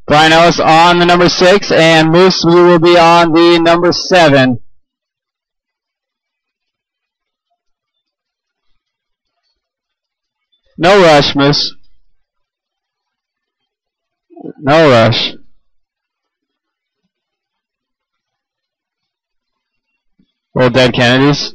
Brian Ellis on the number 6, and Moose will be on the number 7. No rush, Moose. No rush. Little dead Kennedys.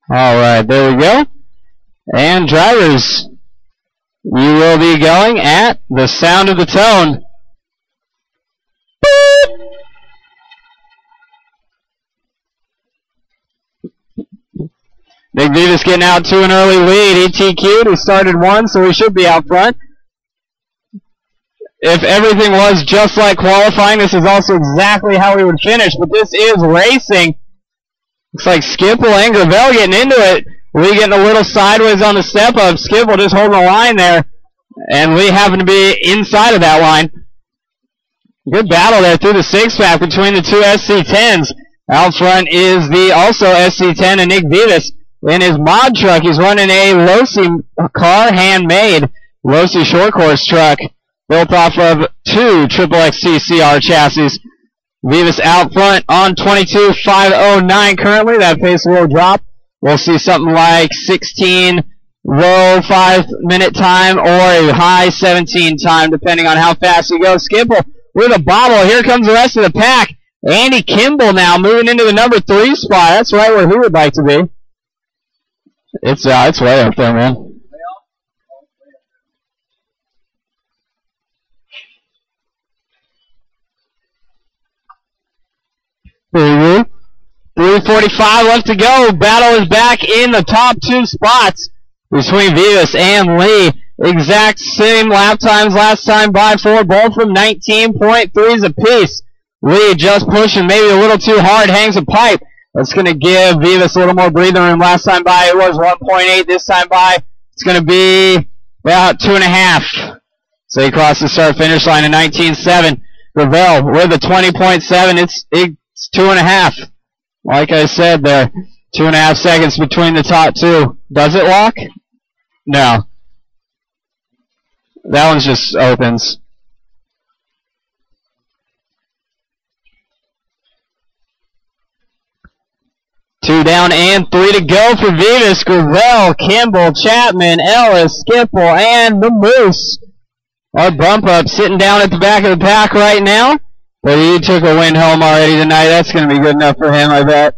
All right, there we go. And drivers, you will be going at the sound of the tone. Big Vivas getting out to an early lead. ETQ, who started 1, so we should be out front. If everything was just like qualifying, this is also exactly how we would finish, but this is racing. Looks like Skipple and Gravel getting into it. Lee getting a little sideways on the step up. Skipple just holding the line there. And Lee happen to be inside of that line. Good battle there through the 6-pack between the two SC10s. Out front is the also SC10 and Nick Vivas. In his mod truck, he's running a Losi car, handmade Losi short course truck built off of 2 XXXT CR chassis. Vivas out front on 22.509 currently. That pace will drop. We'll see something like 16 low 5-minute time or a high 17 time, depending on how fast you go. Skipple with a bobble. Here comes the rest of the pack. Andy Kimball now moving into the number 3 spot. That's right where he would like to be. It's way up there, man. There you go. 3:45 left to go. Battle is back in the top 2 spots between Vivas and Lee. Exact same lap times last time by 4, both from 19.3s apiece. Lee just pushing maybe a little too hard, hangs a pipe. That's going to give Vivas a little more breathing room. Last time by it was 1.8. This time by it's going to be about 2.5. So he crossed the start-finish line in 19.7. Gravel with a 20.7. It's 2.5. Like I said there, 2.5 seconds between the top 2. Does it lock? No. That one's just opens. Two down and 3 to go for Vivas. Gravel, Kimball, Chapman, Ellis, Skipple, and the Moose. Our bump up sitting down at the back of the pack right now. But he took a win home already tonight. That's going to be good enough for him, I bet.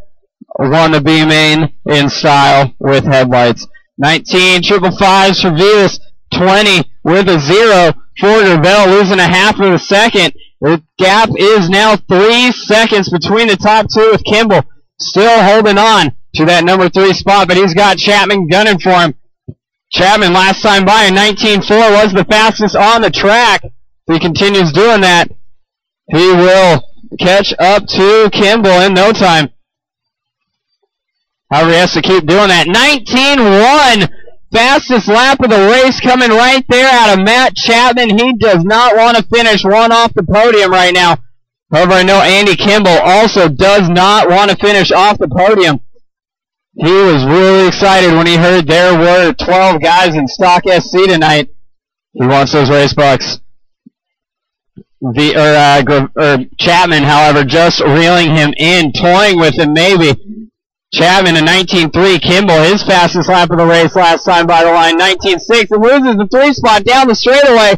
Won the B main in style with headlights. 19 555s for Vivas. 20 with a 0 for Gravel, losing a half of a second. The gap is now 3 seconds between the top 2 with Kimball. Still holding on to that number 3 spot, but he's got Chapman gunning for him. Chapman last time by in 19.4 was the fastest on the track. If he continues doing that, he will catch up to Kimball in no time. However, he has to keep doing that. 19.1, fastest lap of the race coming right there out of Matt Chapman. He does not want to finish one off the podium right now. However, I know Andy Kimball also does not want to finish off the podium. He was really excited when he heard there were 12 guys in Stock SC tonight. He wants those race bucks. Chapman, however, just reeling him in, toying with him maybe. Chapman in 19.3, Kimball, his fastest lap of the race last time by the line, 19.6, and loses the 3 spot down the straightaway.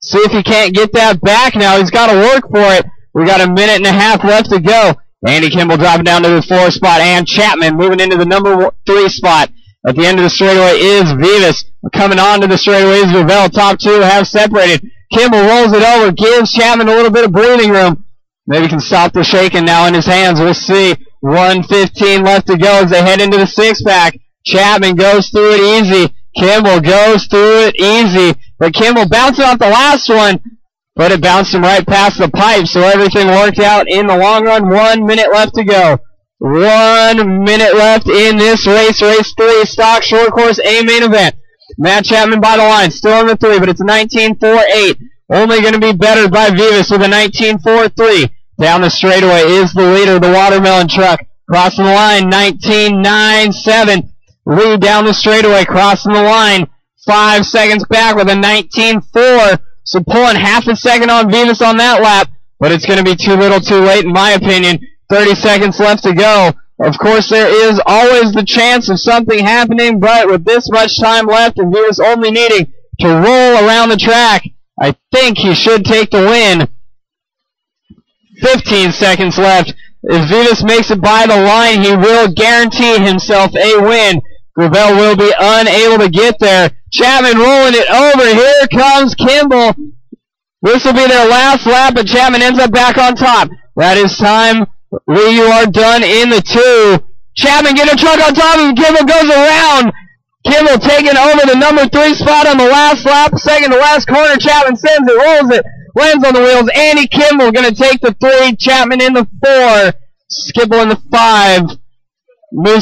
See if he can't get that back now. He's got to work for it. We got 1.5 minutes left to go. Andy Kimball dropping down to the 4 spot, and Chapman moving into the number 3 spot. At the end of the straightaway is Vivas. Coming on to the straightaway is Gravel. Top 2 have separated. Kimball rolls it over, gives Chapman a little bit of breathing room. Maybe he can stop the shaking now in his hands. We'll see. 1:15 left to go as they head into the 6-pack. Chapman goes through it easy. Kimball goes through it easy. But Kimball bouncing off the last one. But it bounced him right past the pipe, so everything worked out in the long run. 1 minute left to go. 1 minute left in this race. Race 3, Stock Short Course A main event. Matt Chapman by the line, still in the 3, but it's a 19.48. Only going to be bettered by Vivas with a 19.43. Down the straightaway is the leader, the Watermelon Truck. Crossing the line, 19.97. Lee down the straightaway, crossing the line. 5 seconds back with a 19.4. So pulling half a second on Vivas on that lap. But it's going to be too little too late in my opinion. 30 seconds left to go. Of course, there is always the chance of something happening, but with this much time left and Vivas only needing to roll around the track, I think he should take the win. 15 seconds left. If Vivas makes it by the line, he will guarantee himself a win. Gravel will be unable to get there. Chapman rolling it over. Here comes Kimball. This will be their last lap, but Chapman ends up back on top. That is time. Lee, you are done in the 2. Chapman getting a truck on top of him. Kimball goes around. Kimball taking over the number 3 spot on the last lap. Second to last corner. Chapman sends it, rolls it, lands on the wheels. Andy Kimball going to take the 3. Chapman in the 4. Skipple in the 5. Moves